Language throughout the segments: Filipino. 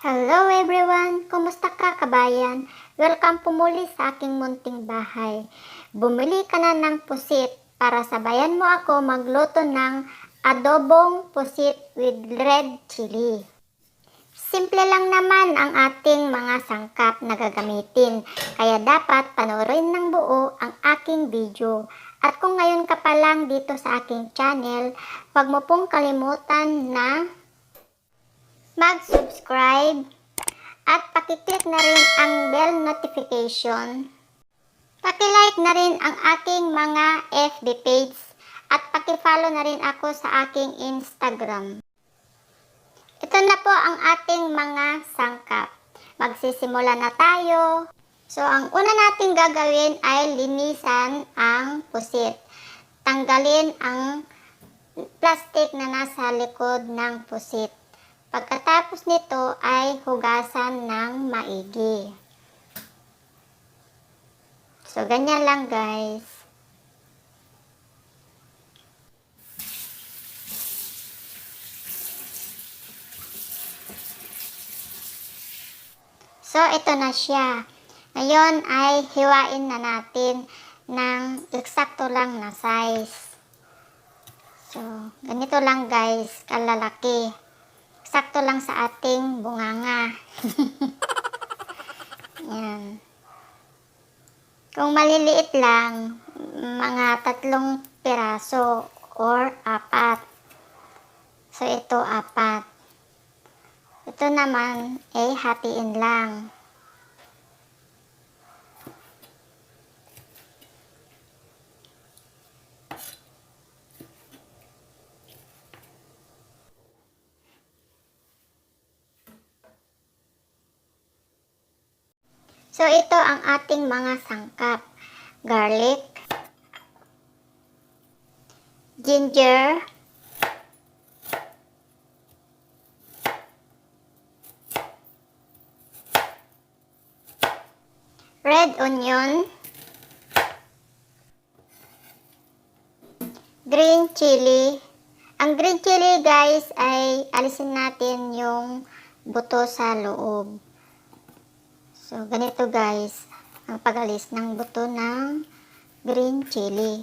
Hello everyone! Kumusta ka kabayan? Welcome po muli sa aking munting bahay. Bumili ka na ng pusit para sabayan mo ako magluto ng adobong pusit with red chili. Simple lang naman ang ating mga sangkap na gagamitin, kaya dapat panoorin ng buo ang aking video. At kung ngayon ka pa lang dito sa aking channel, huwag mo pong kalimutan na mag-subscribe at pakiclick na rin ang bell notification. Pakilike na rin ang aking mga FB page at pakifollow na rin ako sa aking Instagram. Ito na po ang ating mga sangkap. Magsisimula na tayo. So, ang una nating gagawin ay linisan ang pusit. Tanggalin ang plastic na nasa likod ng pusit. Pagkatapos nito ay hugasan ng maigi. So, ganyan lang guys. So, ito na siya. Ngayon ay hiwain na natin ng eksakto lang na size. So, ganito lang guys, kalalaki. Sakto lang sa ating bunganga. Yan. Kung maliliit lang, mga 3 piraso or 4. So, ito 4. Ito naman, hatiin lang. So, ito ang ating mga sangkap. Garlic, ginger, red onion, green chili. Ang green chili guys ay alisin natin yung buto sa loob. So, ganito guys, ang pag-alis ng buto ng green chili.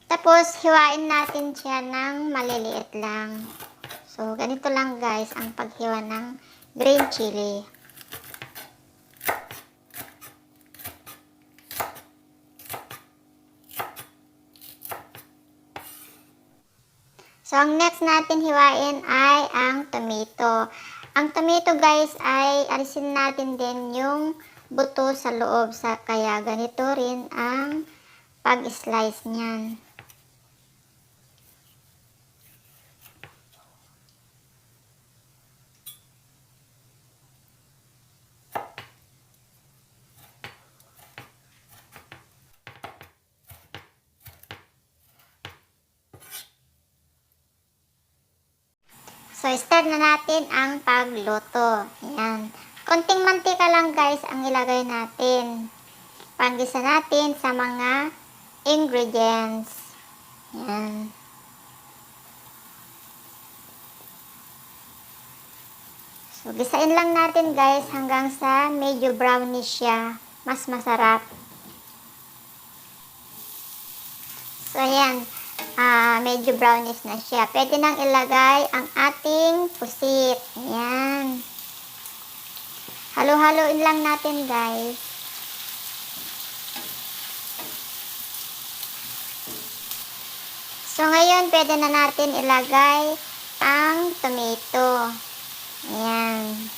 Tapos, hiwain natin siya ng maliliit lang. So, ganito lang guys, ang paghiwa ng green chili. So, ang next natin hiwain ay ang tomato. Ang tomato guys ay alisin natin din yung buto sa loob. Kaya ganito rin ang pag-slice niyan. So, start na natin ang pagluto. Ayan. Konting mantika lang guys ang ilagay natin. Panggisa natin sa mga ingredients. Ayan. So, gisain lang natin guys hanggang sa medyo brownish siya. Mas masarap. So, ayan. Medyo brownish na siya. Pwede nang ilagay ang ating pusit. Ayan. Halo-haloin lang natin guys. So, ngayon pwede na natin ilagay ang tomato. Ayan.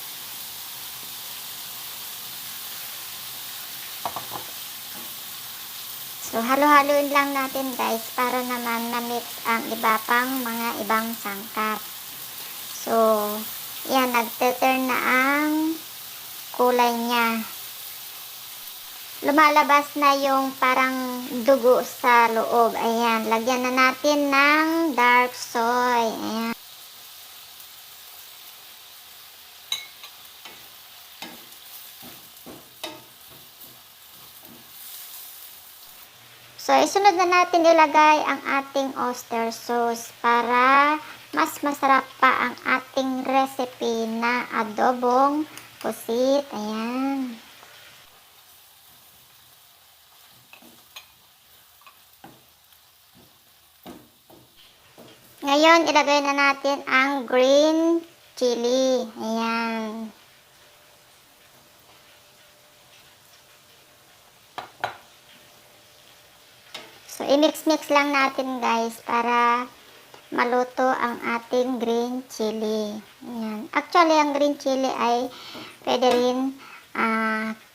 So, halo-haloin lang natin guys para naman na-mix ang iba pang mga ibang sangkap. So, yan, nagte-turn na ang kulay niya. Lumalabas na yung parang dugo sa loob. Ayan, lagyan na natin ng dark soy. Ayan. So, So, isunod na natin ilagay ang ating oyster sauce para mas masarap pa ang ating recipe na adobong pusit. Ayan. Ngayon, ilagay na natin ang green chilli. Ayan. So, i-mix-mix lang natin guys para maluto ang ating green chilli. Ayan. Actually, ang green chilli ay pwede rin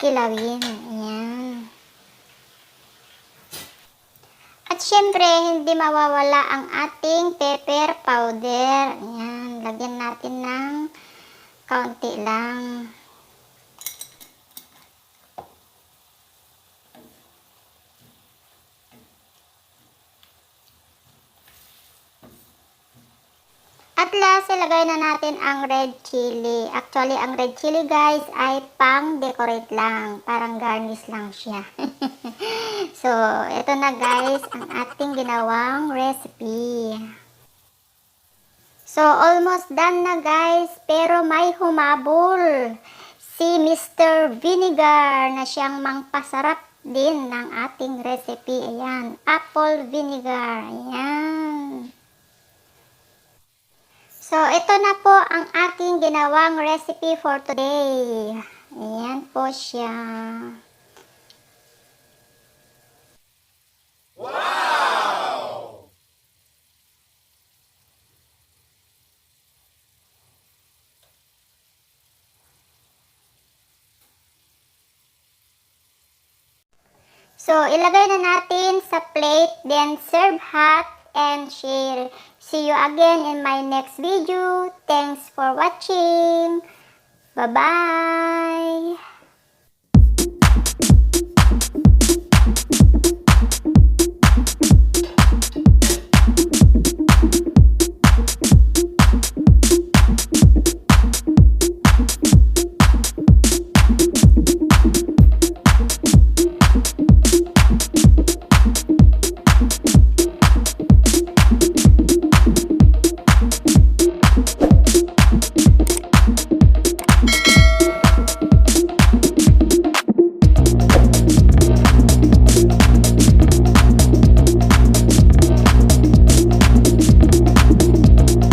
kilawin. Ayan. At syempre, hindi mawawala ang ating pepper powder. Ayan. Lagyan natin ng kaunti lang. At last, ilagay na natin ang red chili. Actually, ang red chili guys ay pang-decorate lang. Parang garnish lang siya. So, ito na guys ang ating ginawang recipe. So, almost done na guys. Pero may humabol. Si Mr. Vinegar na siyang mangpasarap din ng ating recipe. Ayan, apple vinegar. Ayan. So, ito na po ang aking ginawang recipe for today. Ayan po siya. Wow! So, ilagay na natin sa plate, then serve hot and share. See you again in my next video. Thanks for watching. Bye-bye.